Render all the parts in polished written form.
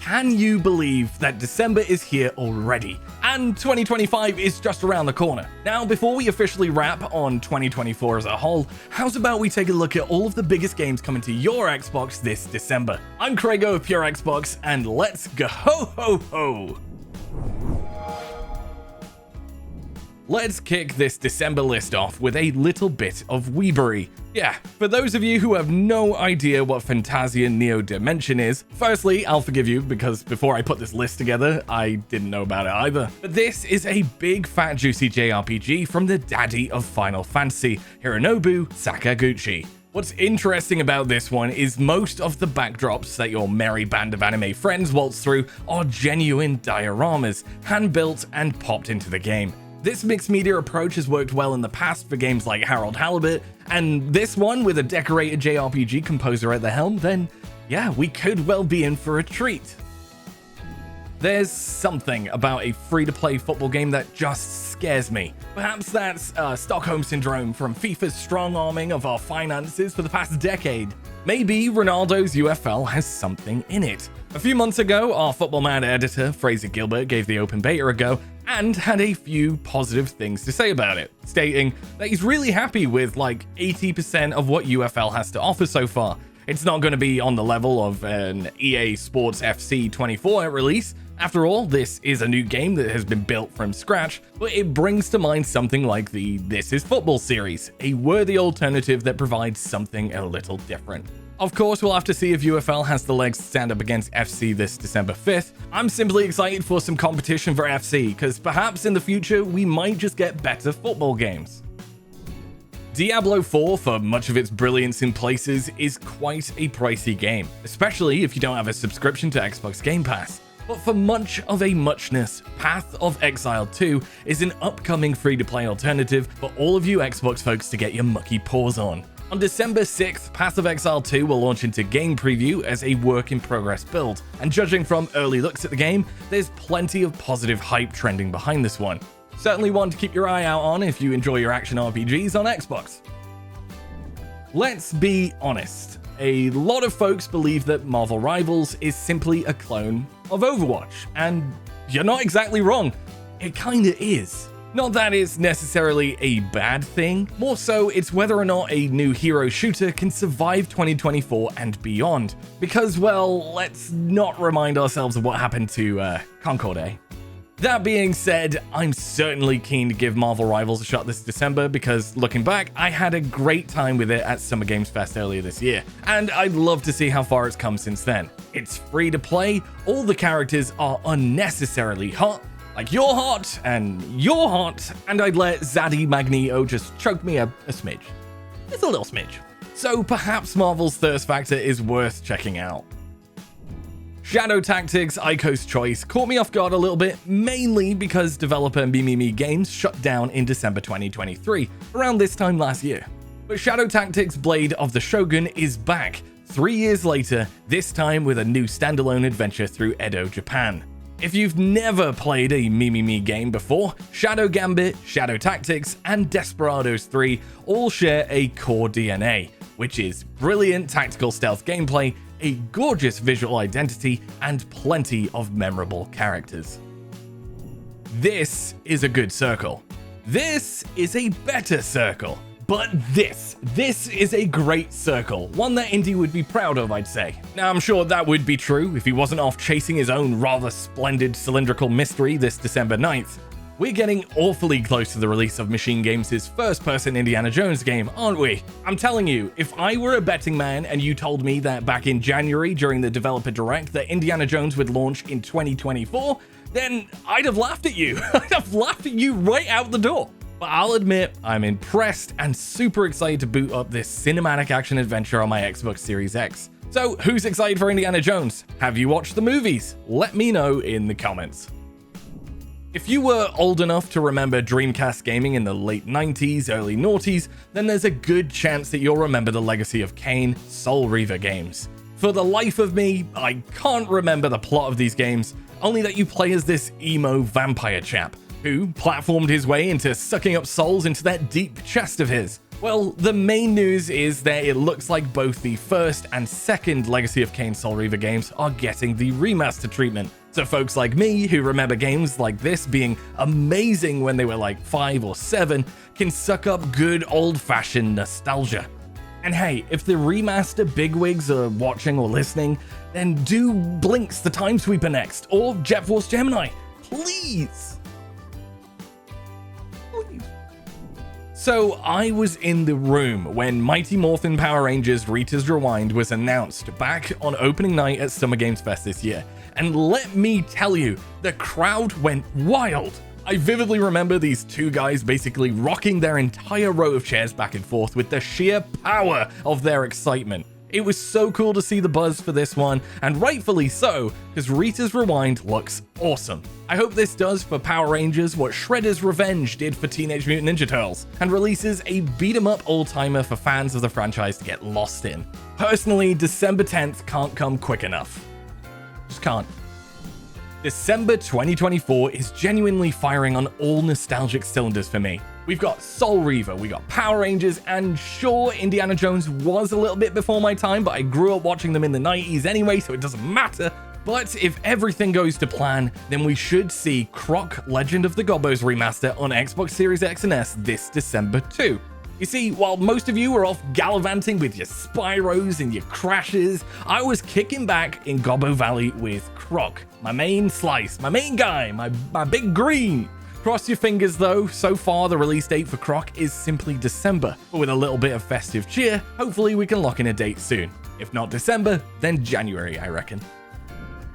Can you believe that December is here already? And 2025 is just around the corner. Now, before we officially wrap on 2024 as a whole, how's about we take a look at all of the biggest games coming to your Xbox this December? I'm Craigo of Pure Xbox, and let's go ho ho ho! Let's kick this December list off with a little bit of weebery. Yeah, for those of you who have no idea what Fantasian Neo Dimension is, firstly, I'll forgive you because before I put this list together, I didn't know about it either. But this is a big fat juicy JRPG from the daddy of Final Fantasy, Hironobu Sakaguchi. What's interesting about this one is most of the backdrops that your merry band of anime friends waltz through are genuine dioramas, hand-built and popped into the game. This mixed media approach has worked well in the past for games like Harold Halibut, and this one with a decorated JRPG composer at the helm, then yeah, we could well be in for a treat. There's something about a free-to-play football game that just scares me. Perhaps that's Stockholm Syndrome from FIFA's strong-arming of our finances for the past decade. Maybe Ronaldo's UFL has something in it. A few months ago, our Football Man editor, Fraser Gilbert, gave the open beta a go and had a few positive things to say about it, stating that he's really happy with like 80% of what UFL has to offer so far. It's not going to be on the level of an EA Sports FC 24 at release. After all, this is a new game that has been built from scratch, but it brings to mind something like the This Is Football series, a worthy alternative that provides something a little different. Of course, we'll have to see if UFL has the legs to stand up against FC this December 5th. I'm simply excited for some competition for FC, because perhaps in the future we might just get better football games. Diablo 4, for much of its brilliance in places, is quite a pricey game, especially if you don't have a subscription to Xbox Game Pass. But for much of a muchness, Path of Exile 2 is an upcoming free-to-play alternative for all of you Xbox folks to get your mucky paws on. On December 6th, Path of Exile 2 will launch into game preview as a work-in-progress build, and judging from early looks at the game, there's plenty of positive hype trending behind this one. Certainly one to keep your eye out on if you enjoy your action RPGs on Xbox. Let's be honest, a lot of folks believe that Marvel Rivals is simply a clone of Overwatch, and you're not exactly wrong, it kinda is. Not that it's necessarily a bad thing, more so it's whether or not a new hero shooter can survive 2024 and beyond. Because, well, let's not remind ourselves of what happened to Concord, eh? That being said, I'm certainly keen to give Marvel Rivals a shot this December because, looking back, I had a great time with it at Summer Games Fest earlier this year, and I'd love to see how far it's come since then. It's free to play, all the characters are unnecessarily hot, like you're hot, and I'd let Zaddy Magneto just choke me a smidge. Just a little smidge. So perhaps Marvel's thirst factor is worth checking out. Shadow Tactics, Aiko's Choice, caught me off guard a little bit, mainly because developer Mimimi Games shut down in December 2023, around this time last year. But Shadow Tactics Blade of the Shogun is back, 3 years later, this time with a new standalone adventure through Edo, Japan. If you've never played a Mimimi game before, Shadow Gambit, Shadow Tactics, and Desperados 3 all share a core DNA, which is brilliant tactical stealth gameplay, a gorgeous visual identity, and plenty of memorable characters. This is a good circle. This is a better circle. But this is a great circle, one that Indy would be proud of, I'd say. Now, I'm sure that would be true if he wasn't off chasing his own rather splendid cylindrical mystery this December 9th. We're getting awfully close to the release of Machine Games' first-person Indiana Jones game, aren't we? I'm telling you, if I were a betting man and you told me that back in January during the Developer Direct that Indiana Jones would launch in 2024, then I'd have laughed at you. I'd have laughed at you right out the door. But I'll admit, I'm impressed and super excited to boot up this cinematic action adventure on my Xbox Series X. So, who's excited for Indiana Jones? Have you watched the movies? Let me know in the comments. If you were old enough to remember Dreamcast gaming in the late 90s, early noughties, then there's a good chance that you'll remember the legacy of Kain, Soul Reaver games. For the life of me, I can't remember the plot of these games, only that you play as this emo vampire chap, who platformed his way into sucking up souls into that deep chest of his. Well, the main news is that it looks like both the first and second Legacy of Kain Soul Reaver games are getting the remaster treatment. So folks like me, who remember games like this being amazing when they were like 5 or 7, can suck up good old-fashioned nostalgia. And hey, if the remaster bigwigs are watching or listening, then do Blinks the Time Sweeper next, or Jet Force Gemini, please! So I was in the room when Mighty Morphin Power Rangers Rita's Rewind was announced back on opening night at Summer Games Fest this year, and let me tell you, the crowd went wild. I vividly remember these two guys basically rocking their entire row of chairs back and forth with the sheer power of their excitement. It was so cool to see the buzz for this one, and rightfully so, because Rita's Rewind looks awesome. I hope this does for Power Rangers what Shredder's Revenge did for Teenage Mutant Ninja Turtles, and releases a beat-em-up all-timer for fans of the franchise to get lost in. Personally, December 10th can't come quick enough. Just can't. December 2024 is genuinely firing on all nostalgic cylinders for me. We've got Soul Reaver, we got Power Rangers, and sure, Indiana Jones was a little bit before my time, but I grew up watching them in the 90s anyway, so it doesn't matter. But if everything goes to plan, then we should see Croc Legend of the Gobbos remaster on Xbox Series X and S this December too. You see, while most of you were off gallivanting with your Spyros and your Crashes, I was kicking back in Gobbo Valley with Croc, my main slice, my main guy, my big green. Cross your fingers though, so far the release date for Croc is simply December, but with a little bit of festive cheer, hopefully we can lock in a date soon. If not December, then January, I reckon.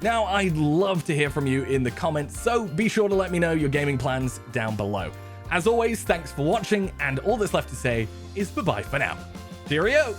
Now, I'd love to hear from you in the comments, so be sure to let me know your gaming plans down below. As always, thanks for watching, and all that's left to say is bye-bye for now. Cheerio!